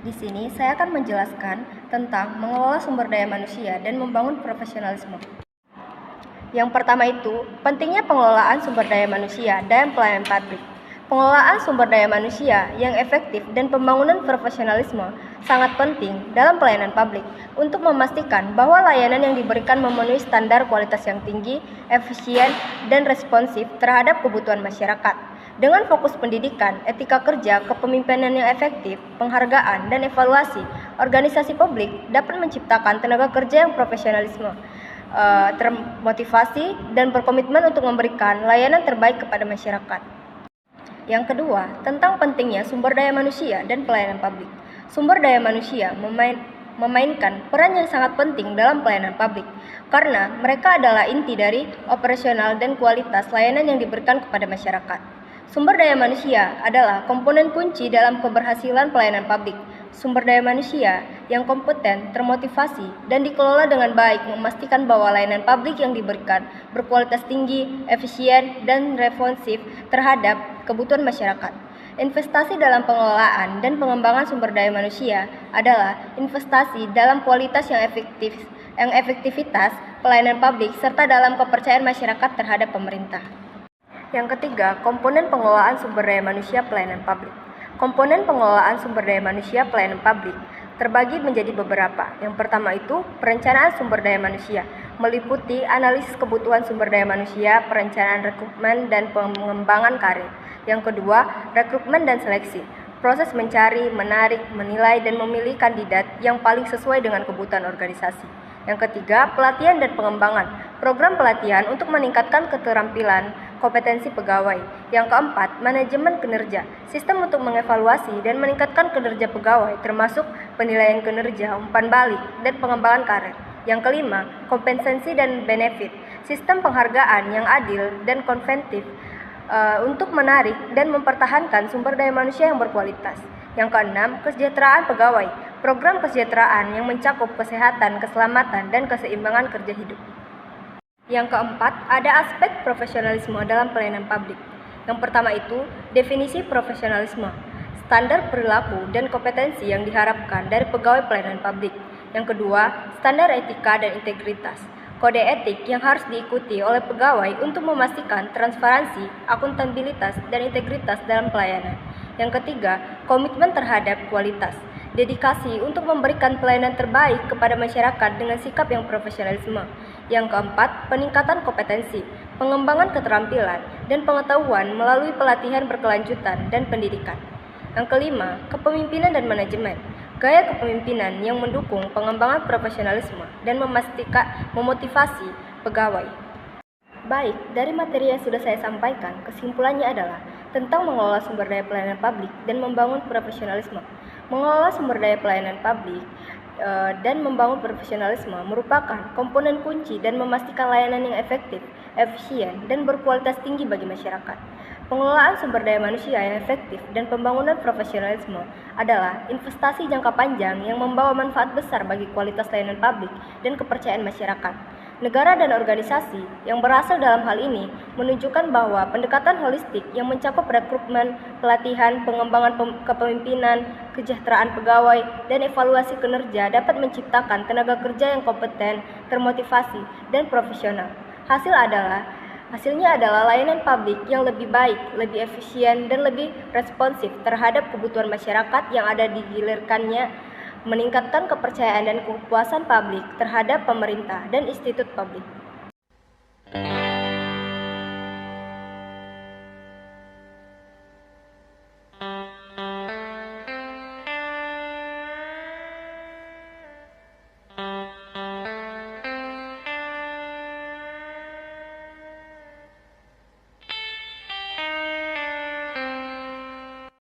Di sini saya akan menjelaskan tentang mengelola sumber daya manusia dan membangun profesionalisme. Yang pertama itu, pentingnya pengelolaan sumber daya manusia dan pelayanan publik. Pengelolaan sumber daya manusia yang efektif dan pembangunan profesionalisme sangat penting dalam pelayanan publik untuk memastikan bahwa layanan yang diberikan memenuhi standar kualitas yang tinggi, efisien, dan responsif terhadap kebutuhan masyarakat. Dengan fokus pendidikan, etika kerja, kepemimpinan yang efektif, penghargaan, dan evaluasi, organisasi publik dapat menciptakan tenaga kerja yang profesionalisme, termotivasi, dan berkomitmen untuk memberikan layanan terbaik kepada masyarakat. Yang kedua, tentang pentingnya sumber daya manusia dan pelayanan publik. Sumber daya manusia memainkan peran yang sangat penting dalam pelayanan publik, karena mereka adalah inti dari operasional dan kualitas layanan yang diberikan kepada masyarakat. Sumber daya manusia adalah komponen kunci dalam keberhasilan pelayanan publik. Sumber daya manusia yang kompeten, termotivasi, dan dikelola dengan baik memastikan bahwa layanan publik yang diberikan berkualitas tinggi, efisien, dan responsif terhadap kebutuhan masyarakat. Investasi dalam pengelolaan dan pengembangan sumber daya manusia adalah investasi dalam kualitas yang efektivitas pelayanan publik serta dalam kepercayaan masyarakat terhadap pemerintah. Yang ketiga, komponen pengelolaan sumber daya manusia pelayanan publik. Komponen pengelolaan sumber daya manusia pelayanan publik terbagi menjadi beberapa. Yang pertama itu, perencanaan sumber daya manusia, meliputi analisis kebutuhan sumber daya manusia, perencanaan rekrutmen, dan pengembangan karir. Yang kedua, rekrutmen dan seleksi, proses mencari, menarik, menilai, dan memilih kandidat yang paling sesuai dengan kebutuhan organisasi. Yang ketiga, pelatihan dan pengembangan, program pelatihan untuk meningkatkan keterampilan kompetensi pegawai. Yang keempat, manajemen kinerja, sistem untuk mengevaluasi dan meningkatkan kinerja pegawai termasuk penilaian kinerja, umpan balik, dan pengembangan karir. Yang kelima, kompensasi dan benefit, sistem penghargaan yang adil dan konventif untuk menarik dan mempertahankan sumber daya manusia yang berkualitas. Yang keenam, kesejahteraan pegawai, program kesejahteraan yang mencakup kesehatan, keselamatan, dan keseimbangan kerja hidup. Yang keempat, ada aspek profesionalisme dalam pelayanan publik. Yang pertama itu, definisi profesionalisme, standar perilaku dan kompetensi yang diharapkan dari pegawai pelayanan publik. Yang kedua, standar etika dan integritas, kode etik yang harus diikuti oleh pegawai untuk memastikan transparansi, akuntabilitas, dan integritas dalam pelayanan. Yang ketiga, komitmen terhadap kualitas, dedikasi untuk memberikan pelayanan terbaik kepada masyarakat dengan sikap yang profesionalisme. Yang keempat, peningkatan kompetensi, pengembangan keterampilan, dan pengetahuan melalui pelatihan berkelanjutan dan pendidikan. Yang kelima, kepemimpinan dan manajemen, gaya kepemimpinan yang mendukung pengembangan profesionalisme dan memotivasi pegawai. Baik, dari materi yang sudah saya sampaikan, kesimpulannya adalah tentang mengelola sumber daya pelayanan publik dan membangun profesionalisme. Mengelola sumber daya pelayanan publik dan membangun profesionalisme merupakan komponen kunci dan memastikan layanan yang efektif, efisien, dan berkualitas tinggi bagi masyarakat. Pengelolaan sumber daya manusia yang efektif dan pembangunan profesionalisme adalah investasi jangka panjang yang membawa manfaat besar bagi kualitas layanan publik dan kepercayaan masyarakat. Negara dan organisasi yang berhasil dalam hal ini menunjukkan bahwa pendekatan holistik yang mencakup rekrutmen, pelatihan, pengembangan kepemimpinan, kesejahteraan pegawai, dan evaluasi kinerja dapat menciptakan tenaga kerja yang kompeten, termotivasi, dan profesional. Hasilnya adalah layanan publik yang lebih baik, lebih efisien, dan lebih responsif terhadap kebutuhan masyarakat yang ada di gilirkannya, meningkatkan kepercayaan dan kepuasan publik terhadap pemerintah dan institusi publik.